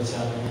95।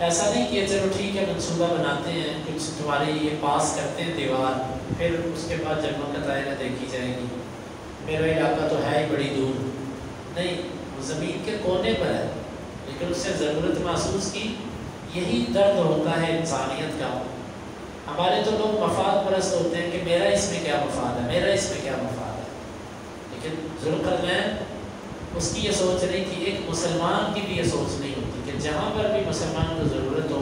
ایسا نہیں کہ چلو ٹھیک ہے منصوبہ بناتے ہیں کچھ تمہارے یہ پاس کرتے ہیں دیوار، پھر اس کے بعد جب وقت آئے گا دیکھی جائے گی، میرا علاقہ تو ہے ہی بڑی دور، نہیں وہ زمین کے کونے پر ہے لیکن اس سے ضرورت محسوس کی۔ یہی درد ہوتا ہے انسانیت کا۔ ہمارے تو لوگ مفاد پرست ہوتے ہیں کہ میرا اس میں کیا مفاد ہے، میرا اس میں کیا مفاد ہے، لیکن ذوالقرنین اس کی یہ سوچ نہیں تھی، ایک مسلمان کی بھی یہ سوچ نہیں ہوتی کہ جہاں پر بھی مسلمان کو ضرورت ہو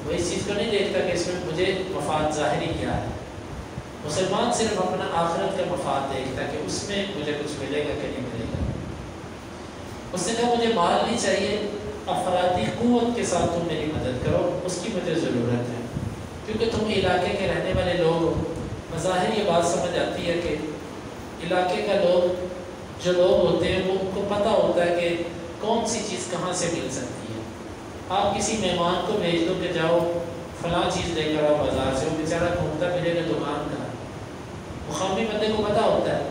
وہ اس چیز کو نہیں دیکھتا کہ اس میں مجھے مفاد ظاہری کیا ہے۔ مسلمان صرف اپنا آخرت کا مفاد دیکھتا کہ اس میں مجھے کچھ ملے گا کہ نہیں ملے گا۔ اس نے کہا مجھے مال نہیں چاہیے، افرادی قوت کے ساتھ تم میری مدد کرو، اس کی مجھے ضرورت ہے، کیونکہ تم علاقے کے رہنے والے لوگ ہو۔ بظاہر یہ بات سمجھ آتی ہے کہ علاقے کا لوگ جو لوگ ہوتے ہیں وہ ان کو پتہ ہوتا ہے کہ کون سی چیز کہاں سے مل سکتی ہے۔ آپ کسی مہمان کو بھیج دو کہ جاؤ فلاں چیز لے کر آؤ بازار سے، وہ بیچارہ گھومتا پھرے گا دکان کا، مقامی بندے کو پتہ ہوتا ہے۔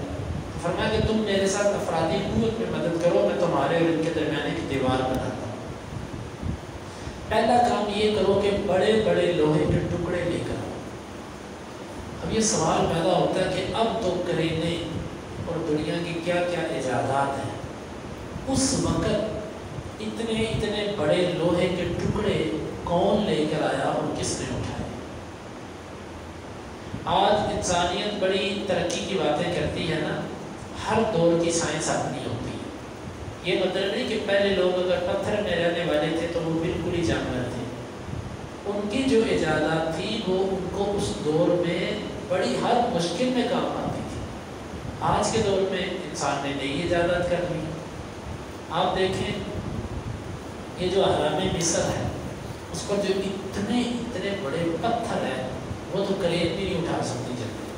فرمایا کہ تم میرے ساتھ افرادی قوت میں مدد کرو، میں تمہارے اور ان کے درمیان ایک دیوار بناتا ہوں۔ پہلا کام یہ کرو کہ بڑے بڑے لوہے کے ٹکڑے لے کر آؤ۔ اب یہ سوال پیدا ہوتا ہے کہ اب تو کرینے اور دنیا کی کیا کیا ایجادات ہیں، اس وقت اتنے بڑے لوہے کے ٹکڑے کون لے کر آیا اور کس نے اٹھائے؟ آج انسانیت بڑی ترقی کی باتیں کرتی ہے نا، ہر دور کی سائنس اپنی ہوتی ہے۔ یہ مطلب نہیں کہ پہلے لوگ اگر پتھر میں رہنے والے تھے تو وہ بالکل ہی جانور تھے، ان کی جو ایجادات تھی وہ ان کو اس دور میں بڑی ہر مشکل میں کام آتی تھی۔ آج کے دور میں انسان نے نئی ایجادات کر لی۔ آپ دیکھیں یہ جو اہرام مصر ہے اس پر جو اتنے بڑے پتھر ہیں وہ تو کرین بھی نہیں اٹھا سکتی جلدی،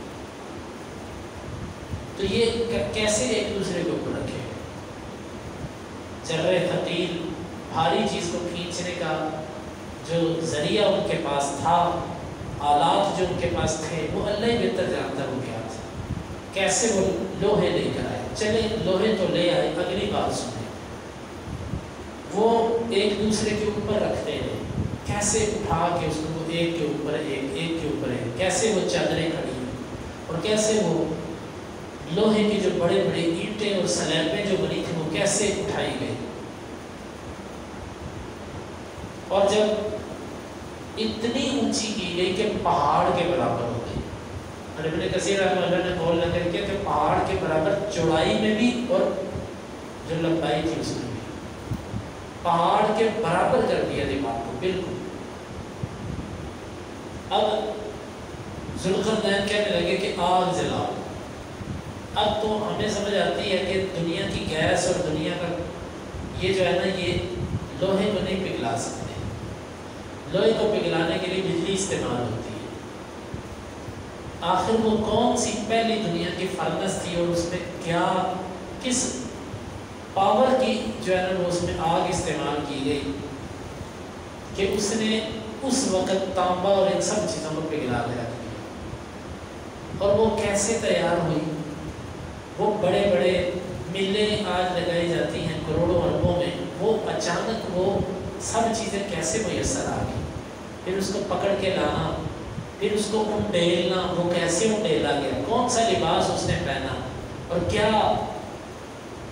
تو یہ کیسے ایک دوسرے کے اوپر رکھے گئے؟ جرے ثقیل بھاری چیز کو کھینچنے کا جو ذریعہ ان کے پاس تھا، آلات جو ان کے پاس تھے، وہ اللہ ہی بہتر جانتا وہ کیا تھا۔ کیسے وہ لوہے لے کر آئے، چلے لوہے تو لے آئے، اگلی بات سنیں، وہ ایک دوسرے کے اوپر رکھتے ہیں، کیسے اٹھا کے اس کو ایک کے اوپر ایک، ایک کے اوپر ایک، کیسے وہ چادریں کھڑی ہیں اور کیسے وہ لوہے کی جو بڑے بڑے اینٹیں اور سلیبیں جو بنی تھیں وہ کیسے اٹھائی گئی۔ اور جب اتنی اونچی کی گئی کہ پہاڑ کے برابر ہو گئی، اور ابن کثیر رحمہ اللہ نے قول نقل کیا کہ پہاڑ کے برابر چوڑائی میں بھی اور جو لمبائی تھی اس میں بھی، پہاڑ کے برابر کر دیا دیوار کو بالکل۔ اب ذوالقرنین کہنے لگے کہ آگ جلاؤ۔ اب تو ہمیں سمجھ آتی ہے کہ دنیا کی گیس اور دنیا کا یہ جو ہے نا، یہ لوہے کو نہیں پگھلا سکتے، لوہے کو پگھلانے کے لیے بجلی استعمال ہوتی ہے۔ آخر وہ کون سی پہلی دنیا کی فرنس تھی اور اس میں کیا کس پاور کی جو ہے نا وہ اس میں آگ استعمال کی گئی کہ اس نے اس وقت تانبا اور ان سب چیزوں کو پگھلا کے رکھ دیا۔ اور وہ کیسے تیار ہوئی؟ وہ بڑے بڑے ملیں آج لگائی جاتی ہیں کروڑوں اربوں میں، وہ اچانک وہ سب چیزیں کیسے میسر آ گئی؟ پھر اس کو پکڑ کے لانا، پھر اس کو انڈیلنا، وہ کیسے انڈیلا گیا، کون سا لباس اس نے پہنا، اور کیا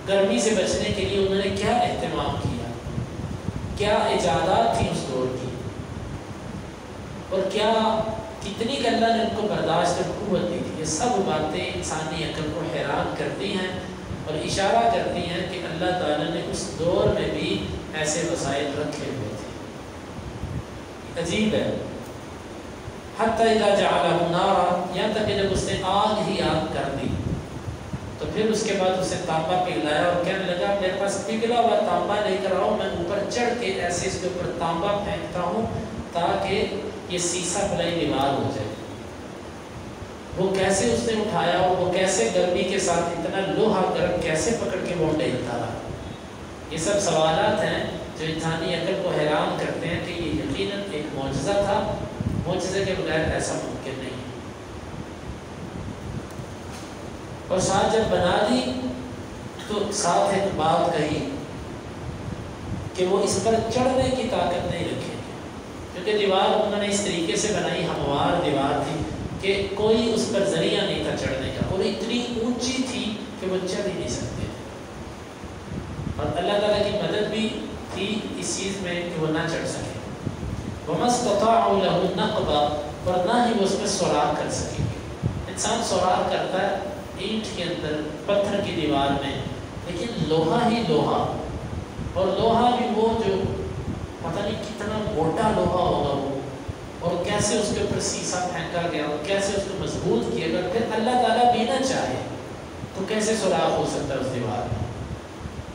گرمی سے بچنے کے لیے انہوں نے کیا اہتمام کیا، کیا ایجادات تھی اس دور کی، اور کیا کتنی کہ اللہ نے ان کو برداشت اور قوت دی تھی۔ یہ سب باتیں انسانی عقل کو حیران کرتی ہیں اور اشارہ کرتی ہیں کہ اللہ تعالیٰ نے اس دور میں بھی ایسے وسائل رکھے ہوئے تھے۔ عجیب ہے، حتی اذا جعلہ نارا، یہاں تک کہ جب اس نے آگ ہی آگ کر دی تو پھر اس کے بعد اسے تانبا پگھلایا اور کہنے لگا میرے پاس پگھلا ہوا تانبا لے کر آؤ، میں اوپر چڑھ کے ایسے اس کے اوپر تانبا پھینکتا ہوں تاکہ یہ سیسا پلائی بیمار ہو جائے۔ وہ کیسے اس نے اٹھایا اور وہ کیسے گرمی کے ساتھ اتنا لوہا گرم کیسے پکڑ کے وہ ڈھیلتا رہا؟ یہ سب سوالات ہیں جو انسانی عقل کو حیران کرتے ہیں کہ یہ یقیناً ایک معجزہ تھا، معجزے کے بغیر ایسا ممکن نہیں۔ اور ساتھ جب بنا دی تو ساتھ ایک بات کہی کہ وہ اس پر چڑھنے کی طاقت نہیں رکھے، کیونکہ دیوار انہوں نے اس طریقے سے بنائی، ہموار دیوار تھی کہ کوئی اس پر ذریعہ نہیں تھا چڑھنے کا، اور اتنی اونچی تھی کہ وہ چڑھ ہی نہیں سکتے تھے، اور اللہ تعالیٰ کی مدد بھی تھی اس چیز میں کہ وہ نہ چڑھ سکے۔ وَمَا اسْتَطَاعُوا لَهُ نَقْبًا، اور نہ ہی وہ اس میں سوراخ کر سکیں گے۔ انسان سوراخ کرتا ہے اینٹ کے اندر، پتھر کی دیوار میں، لیکن لوہا ہی لوہا، اور لوہا بھی وہ جو پتہ نہیں کتنا موٹا لوہا ہوگا وہ، اور کیسے اس کے اوپر سیسا پھینکا گیا اور کیسے اس کو مضبوط کیا گیا، پھر اللہ تعالیٰ بھی نہ چاہے تو کیسے سوراخ ہو سکتا ہے اس دیوار میں؟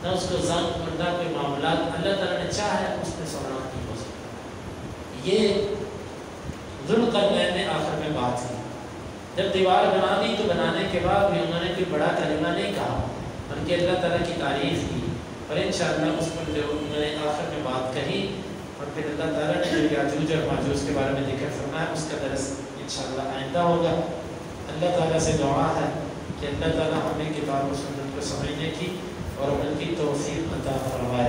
نہ اس کو زنگ اور نہ کوئی معاملات، اللہ تعالیٰ نے چاہے اس میں سوراخ نہیں ہو سکتا۔ یہ ذوالقرنین نے آخر میں بات کی، جب دیوار بنا دی تو بنانے کے بعد بھی انہوں نے کوئی بڑا کلمہ نہیں کہا، بلکہ اللہ تعالیٰ کی تعریف کی، اور انشاءاللہ اس پر جو انہوں نے آخر میں بات کہی، اور پھر اللہ تعالیٰ نے جو یاجوج اور ماجوج کے بارے میں ذکر فرمایا، اس کا درس انشاءاللہ آئندہ ہوگا۔ اللہ تعالیٰ سے دعا ہے کہ اللہ تعالیٰ ہمیں کتاب و سنت کو سمجھنے کی اور عمل کی توفیق عطا فرمائے۔